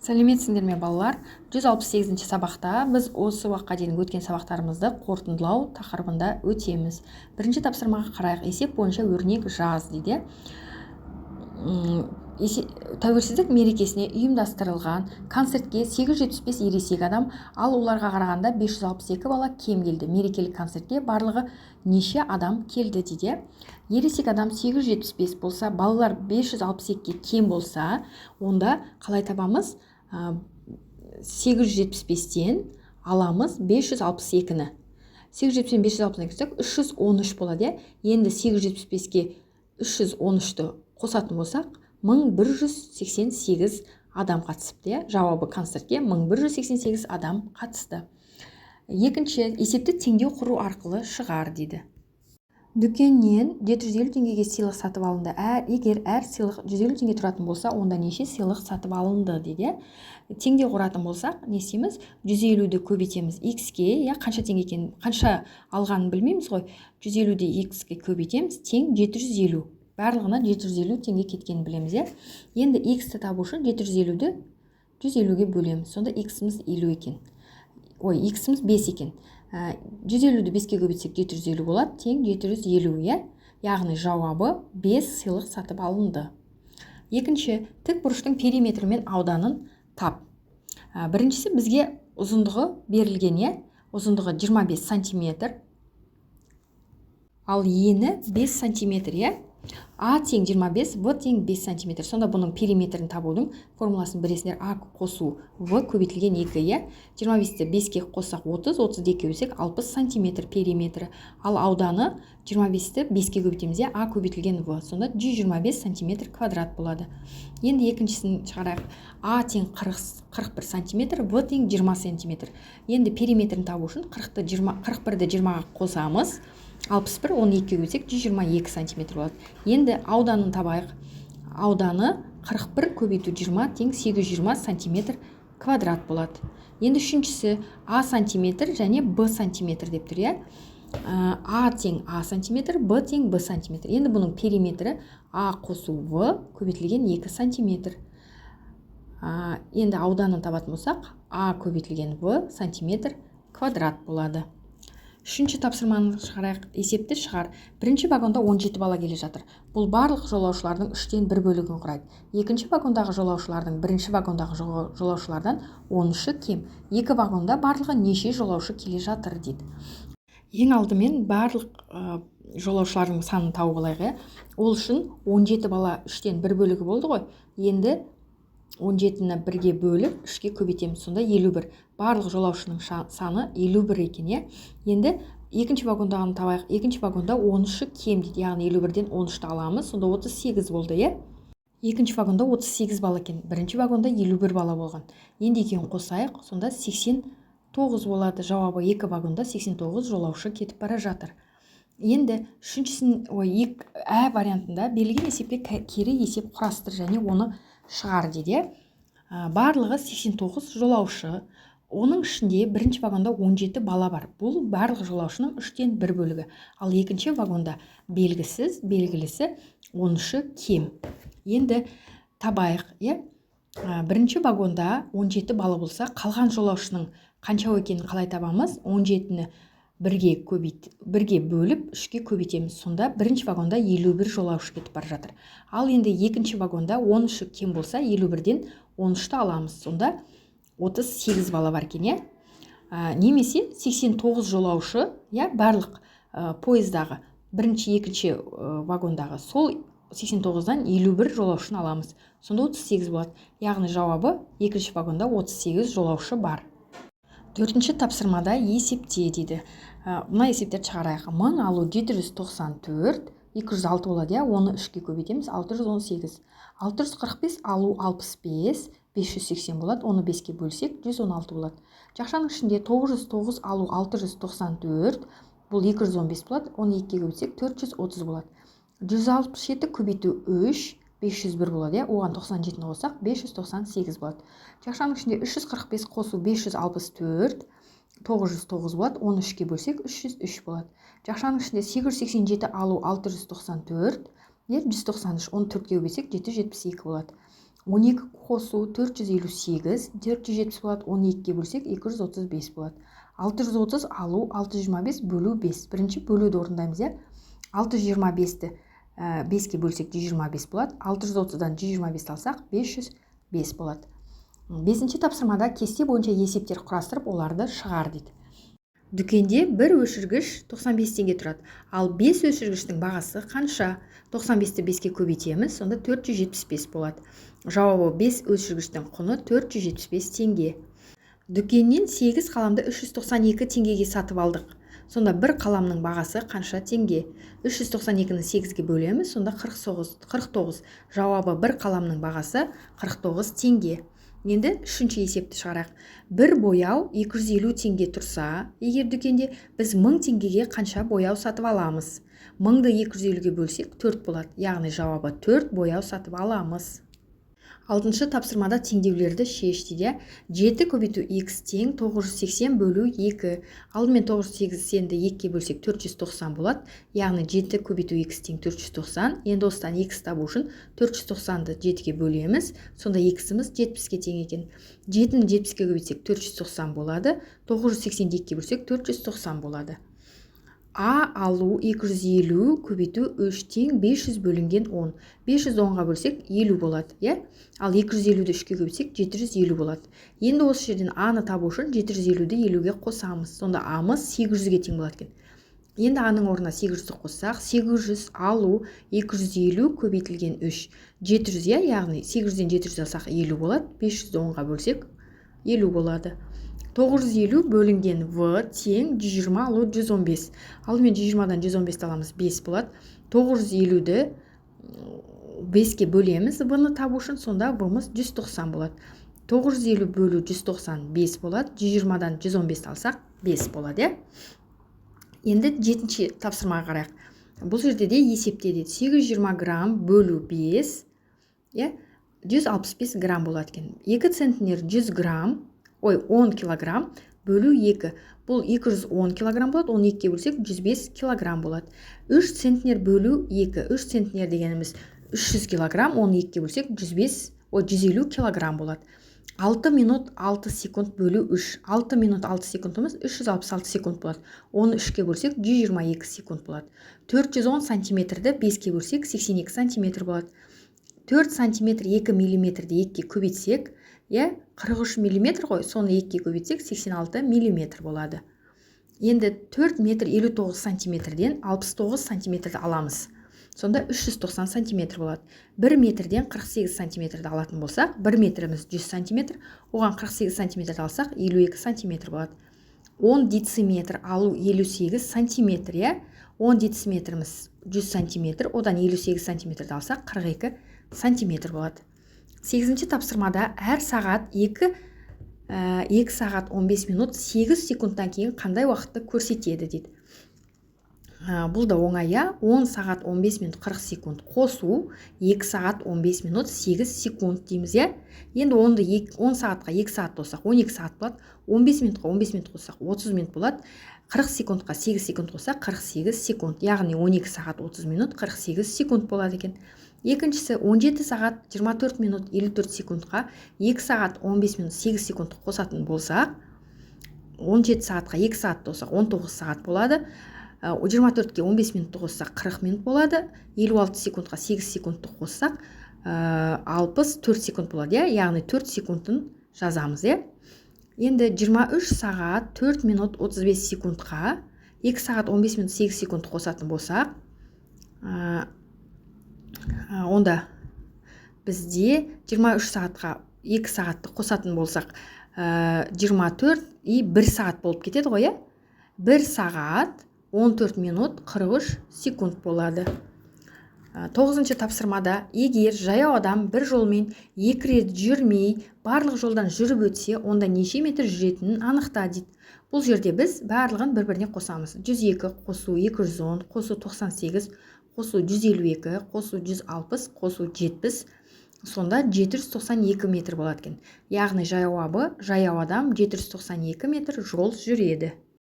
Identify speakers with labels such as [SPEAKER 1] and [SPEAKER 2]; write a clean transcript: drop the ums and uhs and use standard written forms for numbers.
[SPEAKER 1] Сәлеметсіңдер ме балалар? 168-ші сабақта біз осы уақытқа дейін өткен сабақтарымызды қорытындылау тақырыбында өтеміз. Бірінші тапсырмаға қарайық. Есеп бойынша өрнек жаз дейді. Тәуелсіздік мерекесіне ұйымдастырылған концертке 875 ересек адам, ал оларға қарағанда 562 бала кем келді. Мерекелік концертке барлығы неше адам келді дейді. Ересек адам 875 болса, балалар 562-ке кем болса, онда қалай табамыз? 875-тен аламыз 562-ні. 875-тен 562-ні 313 болады. Енді 875-ке 313-ті қосатын болсақ, 1188 адам қатысыпты. Жауабы концертке 1188 адам қатысты. Екінші, есепті теңдеу құру арқылы шығар дейді. Дүкеннен 750 теңгеге сыйлық сатып алынды. Егер әр сыйлық 150 теңге тұратын болса, онда неше сыйлық сатып алынды дейді. Теңдеу құратын болсақ, не істейміз? 150-ді көбейтеміз x-ке, қанша теңге екенін, қанша алғанын білмейміз ғой. 150-ді x-ке көбейтеміз, тең 750. Барлығына 750 теңге кеткенін білеміз. Енді x-ті табу үшін 750-ді 150-ге бөлеміз. Сонда x-іміз 50 екен. X-іміз 5 екен. 150-ді 5-ке көбейтсек 750 болады, тең 750. Яғни жауабы 5 сыйлық сатып алынды. Екінші, тік бұрыштың периметрі мен ауданын тап. Біріншісі бізге ұзындығы берілген, ұзындығы 25 сантиметр, ал ені 5 сантиметр. А тең 25, В тең 5 сантиметр. Сонда бұның периметрін табудың формуласын білесіңдер. А қосу В көбейтілген 2. 25-ті 5-ке қоссақ 30, 30-ді 2-ке бөлсек 60 сантиметр периметрі. Ал ауданы 25-ті 5-ке көбейтеміз, А көбейтілген В. Сонда 125 сантиметр квадрат болады. Енді екіншісін шығарайық. А тең 41 сантиметр, В тең 20 сантиметр. Енді периметрін табу үшін 41-ді 20-ға қосамыз. 61, 12-ке бөлсек 122 сантиметр болады. Енді ауданын табайық. Ауданы 41 көбейту 20 тең 820 сантиметр квадрат болады. Енді үшіншісі А сантиметр және Б сантиметр деп тұр. А тең А сантиметр, Б тең Б сантиметр. Енді бұның периметрі А қосу В көбейтілген 2 сантиметр. Енді ауданын табатын болсақ, А көбейтілген В сантиметр квадрат болады. Үшінші тапсырманы шығарайық. Есепті шығар. Бірінші вагонда 17 бала келе жатыр. Бұл барлық жолаушылардың 3-тен 1 бөлігін құрайды. Екінші вагондағы жолаушылардың бірінші вагондағы жолаушылардан 13-ші кем. Екі вагонда барлығы неше жолаушы келе жатыр дейді. Ең алдымен барлық жолаушылардың санын тауып алайық. Ол үшін 17 бала 3-тен 1 бөлігі болды ғой. Енді 17-ні 1-ге бөліп 3-ке көбейтеміз. Сонда 51. Барлық жолаушының саны 51 екен. Енді екінші вагондағын табайық. Екінші вагонда 13-ші кем дейді. Яғни 51-ден 13-ті аламыз. Сонда 38 болды. Екінші вагонда 38 бала екен. Бірінші вагонда 51 бала болған. Енді екеуін қосайық. Сонда 89 болады. Жауабы 2 вагонда 89 жолаушы кетіп бара жатыр. Енді үшіншісін ә вариантында берілген есепке кері есеп құрастыр және оны шығар дейді. Барлығы 89 жолаушы. Оның ішінде бірінші вагонда 17 бала бар. Бұл барлық жолаушының 3-тен 1 бөлігі. Ал екінші вагонда белгілісі 13-ші кем. Енді табайық. Бірінші вагонда 17 бала болса, қалған жолаушының қанша екенін қалай табамыз? 17-ні 1-ге бөліп 3-ке көбейтеміз. Сонда бірінші вагонда 51 жолаушы кетіп бар жатыр. Ал енді екінші вагонда 13-ші кем болса, 51-ден 13-ті аламыз. Сонда 38 бала бар екен. Немесе 89 жолаушы, барлық пойыздағы бірінші, екінші вагондағы сол 89-дан 51 жолаушыны аламыз. Сонда 38 болады. Яғни жауабы екінші вагонда 38 жолаушы бар. Төртінші тапсырмада есепте дейді. Мына есептерді шығарайық. 1000 алу 794, 206 болады. Оны 3-ке көбейтеміз, 618. 645 алу 65, 580 болады. Оны 5-ке бөлсек 116 болады. Жақшаның ішінде 909 алу 694, бұл 215 болады. Оны 2-ке көбейтсек 430 болады. 167 көбейту 3, 501 болады. Оған 97-ні қоссақ 598 болады. Жақшаның ішінде 345 қосу 564, 909 болады. Оны 3-ке бөлсек 303 болады. Жақшаның ішінде 887 алу 694, 193, оны 4-ке көбейтсек 772 болады. 12 қосу 458, 470 болады, 12-ге бөлсек 235 болады. 630 алу 625 бөлу 5. Бірінші бөлуді орындаймыз, иә. 625-ті 5-ке бөлсек 125 болады. 630-дан 125 алсақ 505 болады. 5-ші тапсырмада кесте бойынша есептер құрастырып, оларды шығар дейді. Дүкенде бір өшіргіш 95 теңге тұрады. Ал 5 өшіргіштің бағасы қанша? 95-ті 5-ке көбейтеміз, сонда 475 болады. Жауабы 5 өшіргіштің құны 475 теңге. Дүкеннен 8 қаламды 392 теңгеге сатып алдық. Сонда бір қаламның бағасы қанша теңге? 392-ні 8-ге бөлеміз, сонда 49. Жауабы бір қаламның бағасы 49 теңге. Енді үшінші есепті шығарайық. Бір бояу 250 теңге тұрса, егер дүкенде біз 1000 теңгеге қанша бояу сатып аламыз? 1000-ды 250-ге бөлсек 4 болады. Яғни жауабы 4 бояу сатып аламыз. 6-шы тапсырмада теңдеулерді шеш дейді. 7 көбейту x тең 980 бөлу 2. Алдымен 980-ді 2-ге бөлсек 490 болады. Яғни 7 көбейту x тең 490. Енді осыдан x табу үшін 490-ды 7-ге бөлеміз. Сонда x-іміз 70-ге тең екен. 7-ні 70-ге көбейтсек 490 болады. 980-ді 2-ге бөлсек 490 болады. А алу 250 көбейту 3 тең 500 бөлінген 10. 510-ға бөлсек 50 болады, е? Ал 250-ді 3-ке көбейтсек 750 болады. Енді осы жерден А-ны табу үшін 750-ді 50-ге қосамыз. Сонда А-мыз 800-ге тең болады екен. Енді А-ның орнына 800-ді қоссақ, 800 алу 250 көбейтілген 3. 700, е? Яғни 800-ден 700 алсақ 50 болады. 510-ға бөлсек 50 болады. 950 бөлінген В тең 120 алу 115. Алдымен 120-дан 115 аламыз 5 болады. 950-ді 5-ке бөлеміз В-ны табу үшін, сонда В-мыз 190 болады. 950 бөлу 190 5 болады. 120-дан 115 алсақ 5 болады, е? Енді 7-ші тапсырмаға қарайық. Бұл жерде де есепте дейді. 820 грамм бөлу 5, е? 165 грамм болады екен. 2 центнер 100 грамм, 10 килограмм бөлу 2. Бұл 210 килограмм болады, 12-ге бөлсек 105 килограмм болады. 3 центнер бөлу 2. 3 центнер дегеніміз 300 килограмм, 12-ге бөлсек 150 килограмм болады. 6 минут 6 секунд бөлу 3. 6 минут 6 секундымыз 366 секунд болады. Оны 3-ке бөлсек 122 секунд болады. 410 сантиметрді 5-ке бөлсек 82 сантиметр болады. 4 сантиметр 2 миллиметрді 2-ке көбейтсек, 43 миллиметр ғой, соны 2-ке көбейтсек 86 миллиметр болады. Енді 4 метр 59 сантиметрден 69 сантиметрді аламыз. Сонда 390 сантиметр болады. 1 метрден 48 сантиметрді алатын болсақ, 1 метріміз 100 сантиметр, оған 48 сантиметрді алсақ 52 сантиметр болады. 10 дециметр алу 58 сантиметр, 10 дециметріміз 100 сантиметр, одан 58 сантиметрді алсақ 42 сантиметр болады. 8-ші тапсырмада әр сағат 2 сағат 15 минут 8 секундтан кейін қандай уақытты көрсетеді дейді. Бұл да оңай, 10 сағат 15 минут 40 секунд қосу 2 сағат 15 минут 8 секунд дейміз, Енді 10 сағатқа 2 сағат қоссақ 12 сағат болады, 15 минутқа 15 минут қоссақ 30 минут болады, 40 секундқа 8 секунд қоссақ 48 секунд, яғни 12 сағат 30 минут 48 секунд болады екен. Екіншісі 17 сағат 24 минут 54 секундқа 2 сағат 15 минут 8 секунд қосатын болсақ, 17 сағатқа 2 сағат қоссақ 19 сағат болады. 24-ке 15 минутты қоссақ 40 минут болады. 56 секундқа 8 секундты қоссақ 64 секунд болады, яғни 4 секундын жазамыз, Енді 23 сағат 4 минут 35 секундқа 2 сағат 15 минут 8 секунд қосатын болсақ, онда бізде 23 сағатқа 2 сағатты қосатын болсақ 24 и 1 сағат болып кетеді ғой, 1 сағат 14 минут 43 секунд болады. 9-ші тапсырмада егер жаяу адам бір жолмен 2 рет жүрмей барлық жолдан жүріп өтсе, онда неше метр жүретінін анықта дейді. Бұл жерде біз барлығын бір-біріне қосамыз. 102 қосу 210, қосу 98, қосу 152, қосу 160, қосу 70, сонда 792 метр болады екен. Яғни жаяу адам 792 метр жол жүреді.